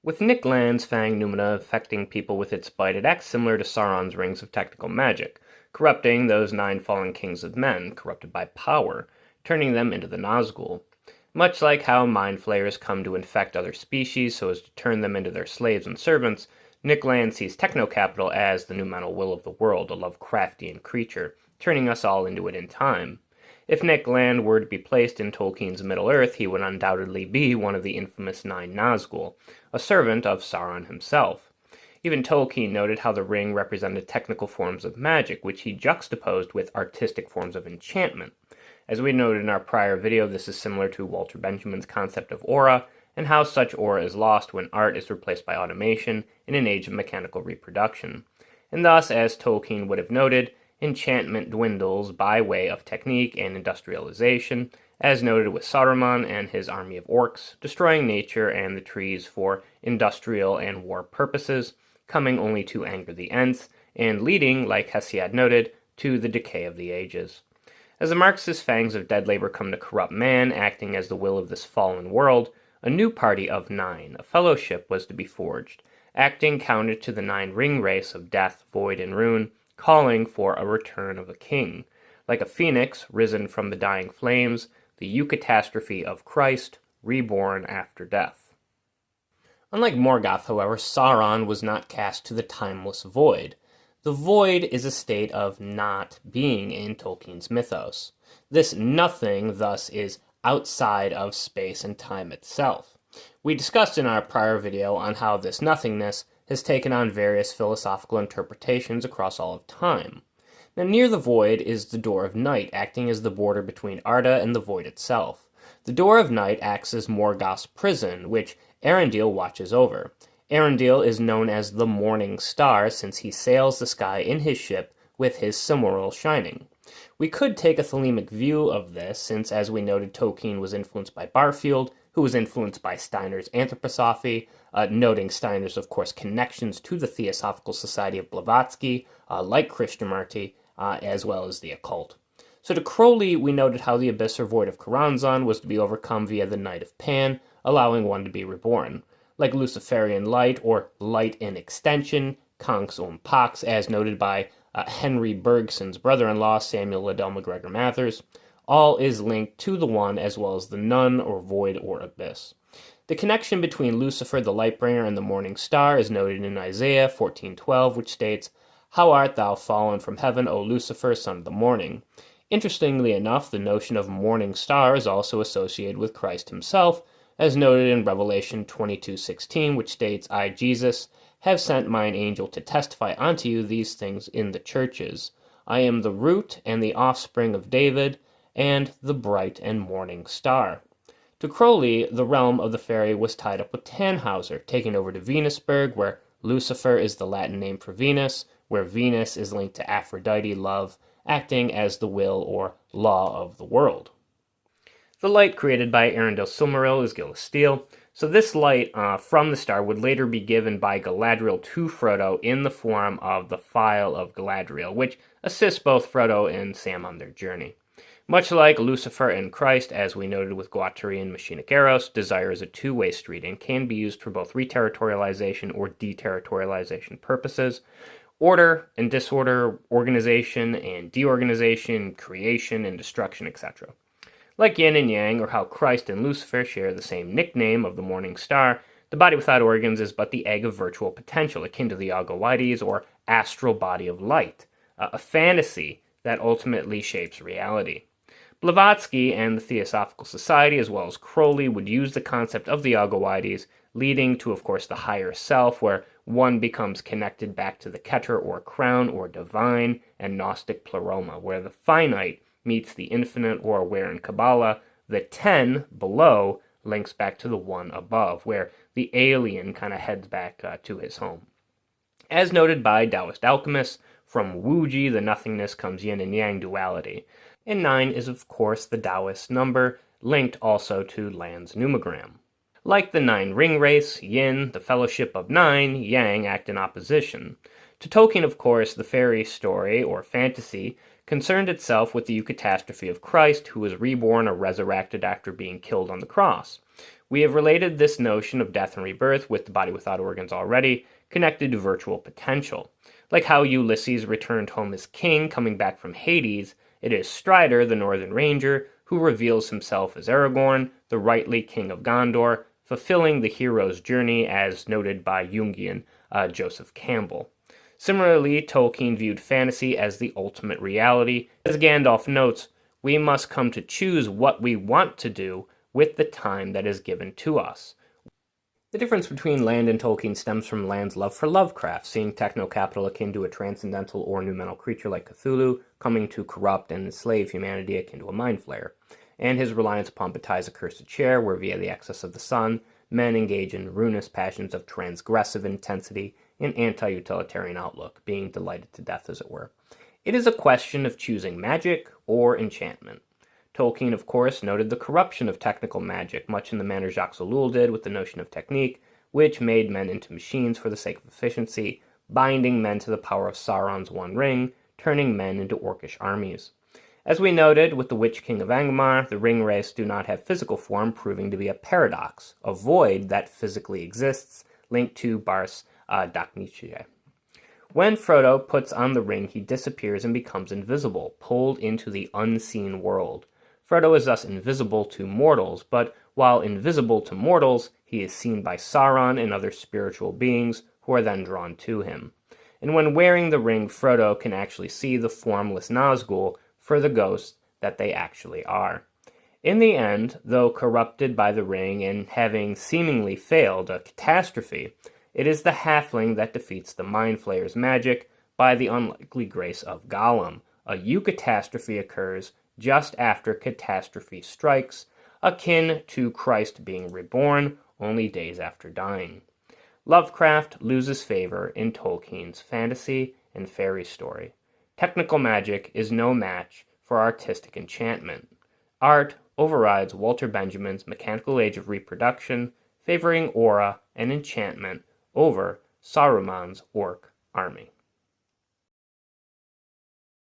With Nick Land's Fang Numina affecting people with its bite, it acts similar to Sauron's rings of technical magic, corrupting those 9 fallen kings of men, corrupted by power, turning them into the Nazgul. Much like how mind flayers come to infect other species so as to turn them into their slaves and servants, Nick Land sees technocapital as the noumenal will of the world, a Lovecraftian creature, turning us all into it in time. If Nick Land were to be placed in Tolkien's Middle-earth, he would undoubtedly be one of the infamous 9 Nazgul, a servant of Sauron himself. Even Tolkien noted how the ring represented technical forms of magic, which he juxtaposed with artistic forms of enchantment. As we noted in our prior video, this is similar to Walter Benjamin's concept of aura, and how such aura is lost when art is replaced by automation in an age of mechanical reproduction. And thus, as Tolkien would have noted, enchantment dwindles by way of technique and industrialization, as noted with Saruman and his army of orcs, destroying nature and the trees for industrial and war purposes, coming only to anger the Ents, and leading, like Hesiod noted, to the decay of the ages. As the Marxist fangs of dead labor come to corrupt man, acting as the will of this fallen world, a new party of 9, a fellowship, was to be forged, acting counter to the 9 ring race of death, void, and ruin, calling for a return of a king. Like a phoenix risen from the dying flames, the eucatastrophe of Christ, reborn after death. Unlike Morgoth, however, Sauron was not cast to the timeless void. The void is a state of not being in Tolkien's mythos. This nothing, thus, is outside of space and time itself. We discussed in our prior video on how this nothingness has taken on various philosophical interpretations across all of time. Now, near the void is the Door of Night, acting as the border between Arda and the void itself. The Door of Night acts as Morgoth's prison, which Arundel watches over. Arundel is known as the Morning Star since he sails the sky in his ship with his Silmaril shining. We could take a thelemic view of this, since, as we noted, Tolkien was influenced by Barfield, who was influenced by Steiner's anthroposophy, noting Steiner's, of course, connections to the Theosophical Society of Blavatsky, like Krishnamurti, as well as the occult. So to Crowley, we noted how the abyss or void of Karanzan was to be overcome via the Night of Pan, allowing one to be reborn. Like Luciferian light, or light in extension, Conx und Pax, as noted by Henry Bergson's brother-in-law, Samuel Liddell MacGregor Mathers, all is linked to the one as well as the none, or void, or abyss. The connection between Lucifer the Lightbringer and the Morning Star is noted in Isaiah 14:12, which states, "How art thou fallen from heaven, O Lucifer, son of the morning?" Interestingly enough, the notion of morning star is also associated with Christ himself, as noted in Revelation 22:16, which states, "I, Jesus, have sent mine angel to testify unto you these things in the churches. I am the root and the offspring of David, and the bright and morning star." To Crowley, the realm of the fairy was tied up with Tannhauser, taken over to Venusberg, where Lucifer is the Latin name for Venus, where Venus is linked to Aphrodite, love, acting as the will or law of the world. The light created by Arendel's Silmaril is Gilasteel, so this light from the star would later be given by Galadriel to Frodo in the form of the Phial of Galadriel, which assists both Frodo and Sam on their journey. Much like Lucifer and Christ, as we noted with Guattari and Machinic Eros, desire is a two-way street and can be used for both reterritorialization or deterritorialization purposes. Order and disorder, organization and deorganization, creation and destruction, etc. Like yin and yang, or how Christ and Lucifer share the same nickname of the morning star, the body without organs is but the egg of virtual potential, akin to the Algoides or astral body of light, a fantasy that ultimately shapes reality. Blavatsky and the Theosophical Society, as well as Crowley, would use the concept of the Algoides, leading to, of course, the higher self, where one becomes connected back to the Keter or crown or divine, and Gnostic pleroma, where the finite meets the infinite, or where in Kabbalah, the 10 below links back to the 1 above, where the alien kind of heads back to his home. As noted by Taoist alchemists, from Wuji, the nothingness, comes yin and yang duality. And 9 is, of course, the Taoist number, linked also to Land's numogram. Like the 9 ring race, yin, the fellowship of 9, yang act in opposition. To Tolkien, of course, the fairy story, or fantasy, concerned itself with the eucatastrophe of Christ, who was reborn or resurrected after being killed on the cross. We have related this notion of death and rebirth with the body without organs already, connected to virtual potential. Like how Ulysses returned home as king, coming back from Hades, it is Strider, the Northern Ranger, who reveals himself as Aragorn, the rightly king of Gondor, fulfilling the hero's journey as noted by Jungian Joseph Campbell. Similarly, Tolkien viewed fantasy as the ultimate reality. As Gandalf notes, we must come to choose what we want to do with the time that is given to us. The difference between Land and Tolkien stems from Land's love for Lovecraft, seeing technocapital akin to a transcendental or noumenal creature like Cthulhu, coming to corrupt and enslave humanity akin to a mind flayer, and his reliance upon Bataille's accursed chair, where via the excess of the sun, men engage in ruinous passions of transgressive intensity and anti-utilitarian outlook, being delighted to death, as it were. It is a question of choosing magic or enchantment. Tolkien, of course, noted the corruption of technical magic, much in the manner Jacques Ellul did with the notion of technique, which made men into machines for the sake of efficiency, binding men to the power of Sauron's One Ring, turning men into orcish armies. As we noted with the Witch King of Angmar, the ring race do not have physical form, proving to be a paradox, a void that physically exists, linked to Bars Dachniche. When Frodo puts on the ring, he disappears and becomes invisible, pulled into the unseen world. Frodo is thus invisible to mortals, but while invisible to mortals, he is seen by Sauron and other spiritual beings, who are then drawn to him. And when wearing the ring, Frodo can actually see the formless Nazgul for the ghosts that they actually are. In the end, though corrupted by the ring and having seemingly failed a catastrophe, it is the halfling that defeats the Mind Flayer's magic by the unlikely grace of Gollum. A eucatastrophe occurs just after catastrophe strikes, akin to Christ being reborn only days after dying. Lovecraft loses favor in Tolkien's fantasy and fairy story. Technical magic is no match for artistic enchantment. Art overrides Walter Benjamin's mechanical age of reproduction, favoring aura and enchantment over Saruman's orc army.